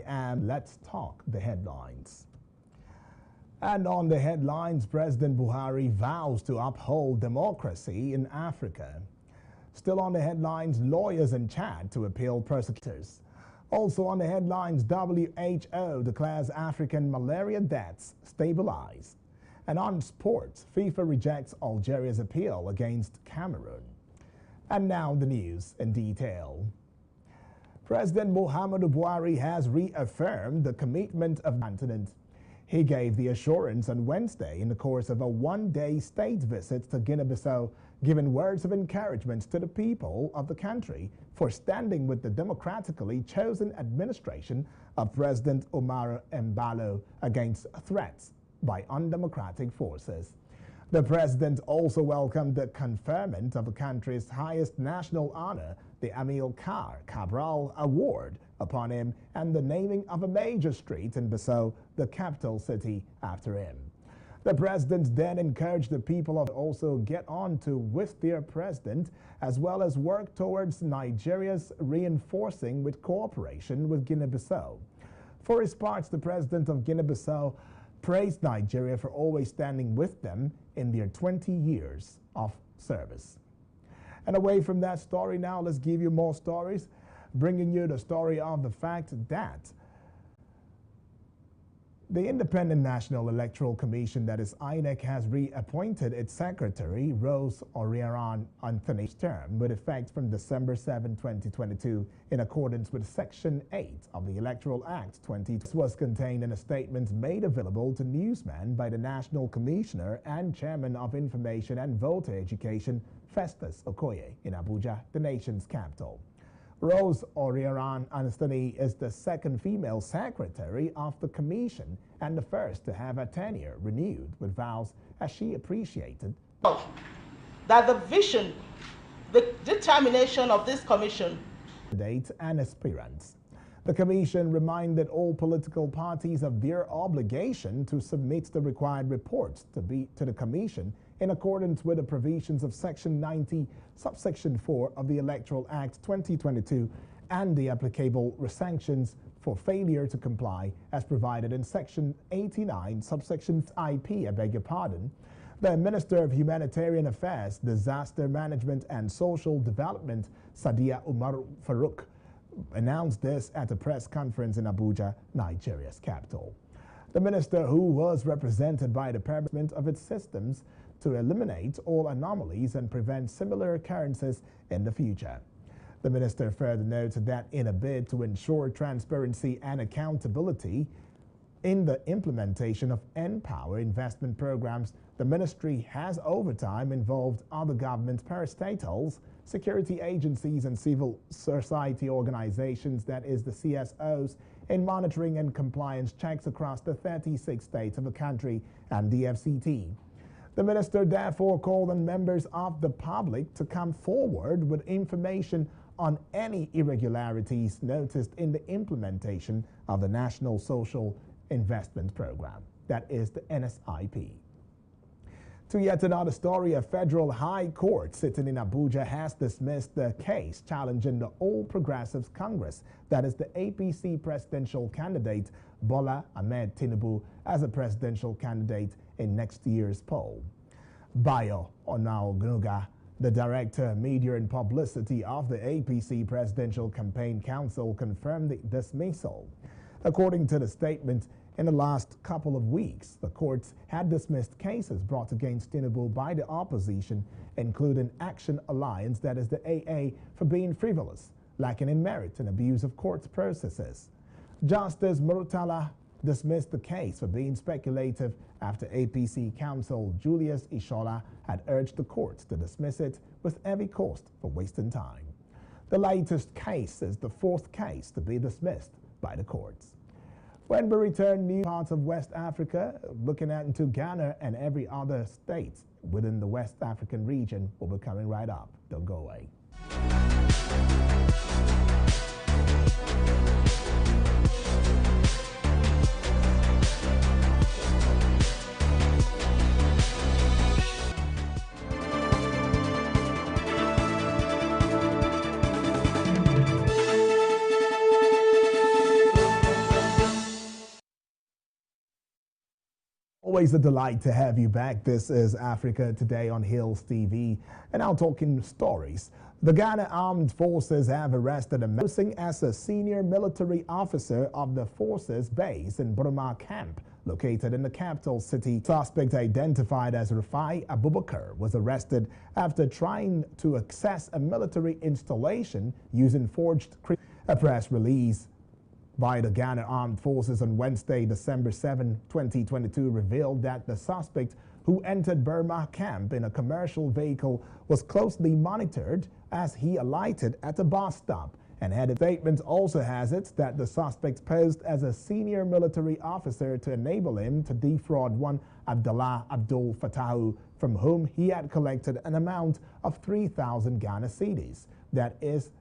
I am. Let's talk the headlines. And on the headlines, President Buhari vows to uphold democracy in Africa. Still on the headlines, lawyers in Chad to appeal persecutors. Also on the headlines, WHO declares African malaria deaths stabilized. And on sports, FIFA rejects Algeria's appeal against Cameroon. And now the news in detail. President Muhammadu Buhari has reaffirmed the commitment of the continent. He gave the assurance on Wednesday in the course of a one-day state visit to Guinea-Bissau, giving words of encouragement to the people of the country for standing with the democratically chosen administration of President Omar Embalo against threats by undemocratic forces. The president also welcomed the conferment of the country's highest national honor, the Amilcar Cabral Award, upon him and the naming of a major street in Bissau, the capital city, after him. The president then encouraged the people to also get on to with their president, as well as work towards Nigeria's reinforcing with cooperation with Guinea-Bissau. For his part, the president of Guinea-Bissau praised Nigeria for always standing with them in their 20 years of service. And away from that story now, let's give you more stories, bringing you the story of the fact that the Independent National Electoral Commission, that is INEC, has reappointed its secretary, Rose Orieran Anthony's term, with effect from December 7, 2022, in accordance with Section 8 of the Electoral Act 2020. This was contained in a statement made available to newsmen by the National Commissioner and Chairman of Information and Voter Education, Festus Okoye, in Abuja, the nation's capital. Rose Orieran Anthony is the second female secretary of the commission and the first to have her tenure renewed with vows, as she appreciated that the vision, the determination of this commission and aspirants. The commission reminded all political parties of their obligation to submit the required reports to the commission in accordance with the provisions of Section 90, Subsection 4 of the Electoral Act 2022 and the applicable sanctions for failure to comply as provided in Section 89, Subsection IP, The Minister of Humanitarian Affairs, Disaster Management and Social Development, Sadia Umar Farouk, announced this at a press conference in Abuja, Nigeria's capital. The minister, who was represented by the Department of its systems to eliminate all anomalies and prevent similar occurrences in the future. The minister further noted that in a bid to ensure transparency and accountability in the implementation of N-Power investment programs, the ministry has over time involved other government parastatals, security agencies and civil society organizations, that is the CSOs, in monitoring and compliance checks across the 36 states of the country and the FCT. The minister therefore called on members of the public to come forward with information on any irregularities noticed in the implementation of the National Social Investment Program, that is the NSIP. To yet another story, a federal high court sitting in Abuja has dismissed the case challenging the All Progressives Congress, that is the APC presidential candidate Bola Ahmed Tinubu, as a presidential candidate in next year's poll. Bayo Onaogunuga, the Director of Media and Publicity of the APC Presidential Campaign Council, confirmed the dismissal. According to the statement, in the last couple of weeks, the courts had dismissed cases brought against Tinubu by the opposition, including Action Alliance, that is the AA, for being frivolous, lacking in merit, and abuse of court processes. Justice Murtala dismissed the case for being speculative after APC counsel Julius Ishola had urged the courts to dismiss it with heavy cost for wasting time. The latest case is the fourth case to be dismissed by the courts. When we return, new parts of West Africa, looking at into Ghana and every other state within the West African region, will be coming right up. Don't go away. Always a delight to have you back. This is Africa Today on Hills TV. And now talking stories. The Ghana Armed Forces have arrested a man as a senior military officer of the forces base in Burma Camp, located in the capital city. Suspect identified as Rufai Abubakar was arrested after trying to access a military installation using forged. A press release by the Ghana Armed Forces on Wednesday, December 7, 2022, revealed that the suspect, who entered Burma Camp in a commercial vehicle, was closely monitored as he alighted at a bus stop. And headed statement also has it that the suspect posed as a senior military officer to enable him to defraud one Abdullah Abdul Fattahu, from whom he had collected an amount of 3,000 Ghana cedis. That is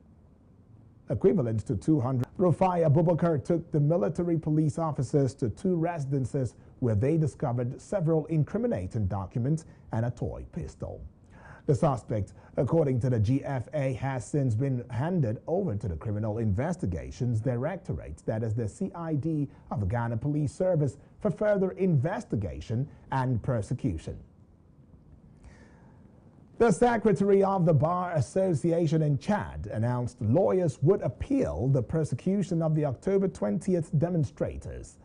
equivalent to 200. Rufai Abubakar took the military police officers to two residences where they discovered several incriminating documents and a toy pistol. The suspect, according to the GFA, has since been handed over to the Criminal Investigations Directorate, that is the CID of the Ghana Police Service, for further investigation and prosecution. The Secretary of the Bar Association in Chad announced lawyers would appeal the prosecution of the October 20th demonstrators.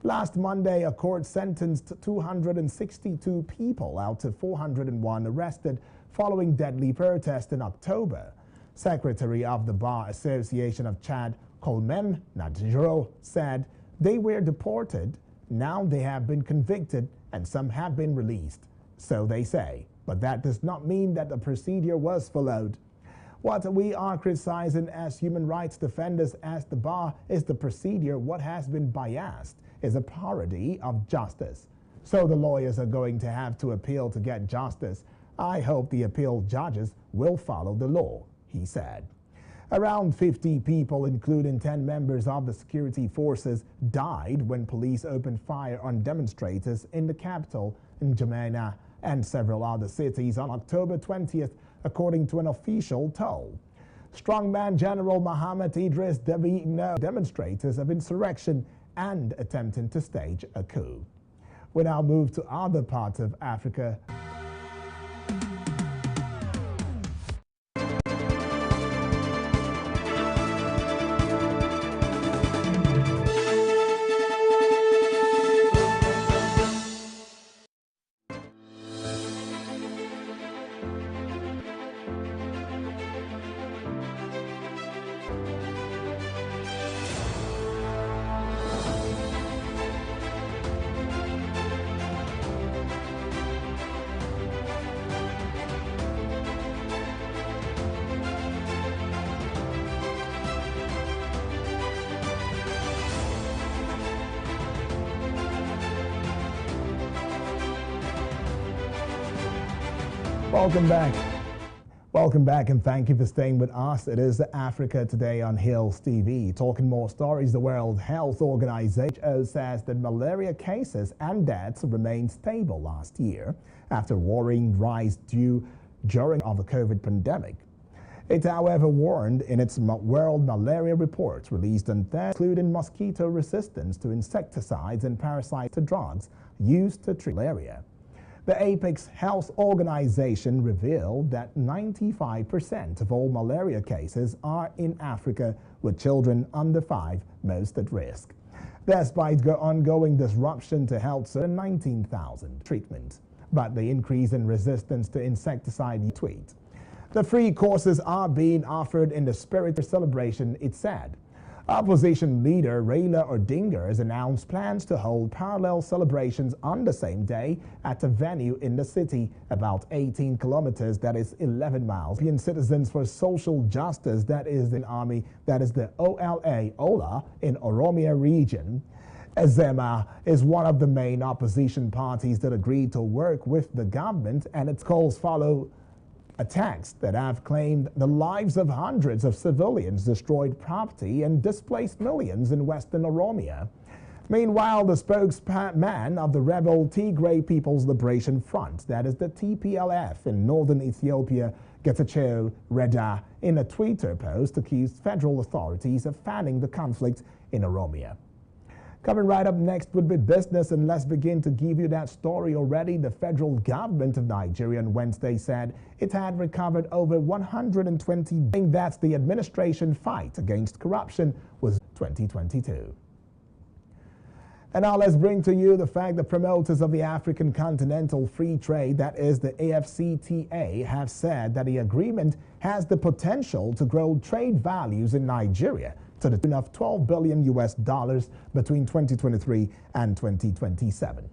Last Monday, a court sentenced 262 people out of 401 arrested following deadly protests in October. Secretary of the Bar Association of Chad, Kolmem Nadjro, said they were deported. Now they have been convicted and some have been released. So they say. But that does not mean that the procedure was followed. What we are criticizing as human rights defenders as the bar is the procedure. What has been biased is a parody of justice. So the lawyers are going to have to appeal to get justice. I hope the appeal judges will follow the law, he said. Around 50 people, including 10 members of the security forces, died when police opened fire on demonstrators in the capital, in N'Djamena, and several other cities on October 20th, according to an official toll. Strongman General Mohammed Idris Deby knows demonstrators of insurrection and attempting to stage a coup. We now move to other parts of Africa. Welcome back and thank you for staying with us. It is Africa Today on Hills TV. Talking more stories, the World Health Organization says that malaria cases and deaths remained stable last year after worrying rise due during the COVID pandemic. It, however, warned in its World Malaria Report released on Thursday, including mosquito resistance to insecticides and parasite drugs used to treat malaria. The Apex Health Organization revealed that 95% of all malaria cases are in Africa, with children under 5 most at risk. Despite the ongoing disruption to health, 19,000 treatment, but the increase in resistance to insecticide tweet. The free courses are being offered in the spirit of celebration, it said. Opposition leader Raila Odinga has announced plans to hold parallel celebrations on the same day at a venue in the city, about 18 kilometers, that is 11 miles. European Citizens for Social Justice, that is the army, that is the OLA in Oromia region. Azema is one of the main opposition parties that agreed to work with the government, and its calls follow attacks that have claimed the lives of hundreds of civilians, destroyed property, and displaced millions in western Oromia. Meanwhile, the spokesman of the rebel Tigray People's Liberation Front, that is the TPLF in northern Ethiopia, Getachew Reda, in a Twitter post accused federal authorities of fanning the conflict in Oromia. Coming right up next would be business, and let's begin to give you that story already. The federal government of Nigeria on Wednesday said it had recovered over 120 billion. That's the administration fight against corruption was 2022. And now let's bring to you the fact that promoters of the African Continental Free Trade, that is the AfCFTA, have said that the agreement has the potential to grow trade values in Nigeria to the tune of $12 billion between 2023 and 2027.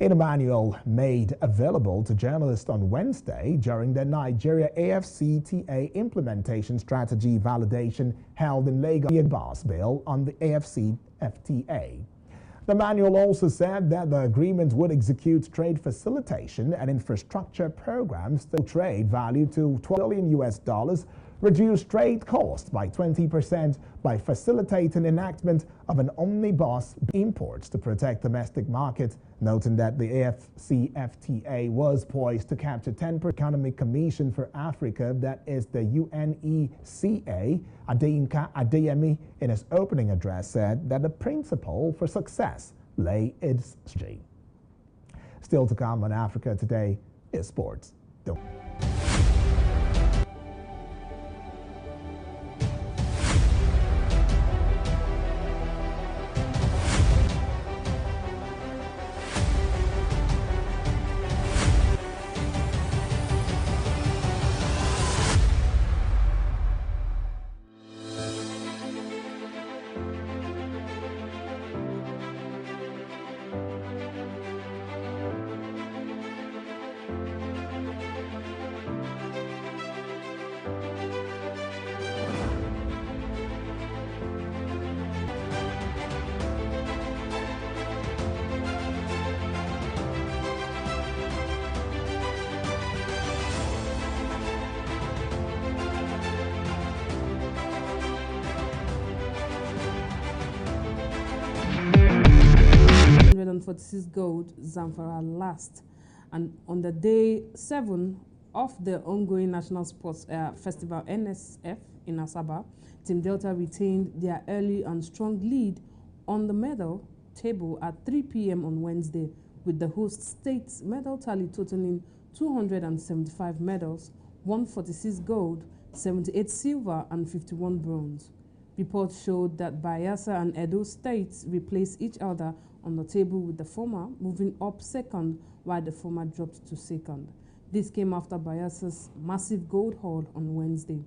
In a manual made available to journalists on Wednesday during the Nigeria AfCFTA implementation strategy validation held in Lagos, Boss Bill on the AfCFTA. The manual also said that the agreement would execute trade facilitation and infrastructure programs to trade value to $12 billion, reduce trade costs by 20% by facilitating enactment of an omnibus imports to protect domestic markets, noting that the AfCFTA was poised to capture 10% Economic Commission for Africa, that is the UNECA. Adeyinka Adeyemi, in his opening address, said that the principle for success lay in its strategy. Still to come on Africa Today is sports. $146 gold, Zamfara last. And on the day 7 of the ongoing National Sports Festival NSF in Asaba, Team Delta retained their early and strong lead on the medal table at 3 p.m. on Wednesday, with the host state's medal tally totaling 275 medals, 146 gold, 78 silver, and 51 bronze. Reports showed that Bayelsa and Edo states replaced each other on the table, with the former moving up second while the former dropped to second. This came after Bayelsa's massive gold haul on Wednesday.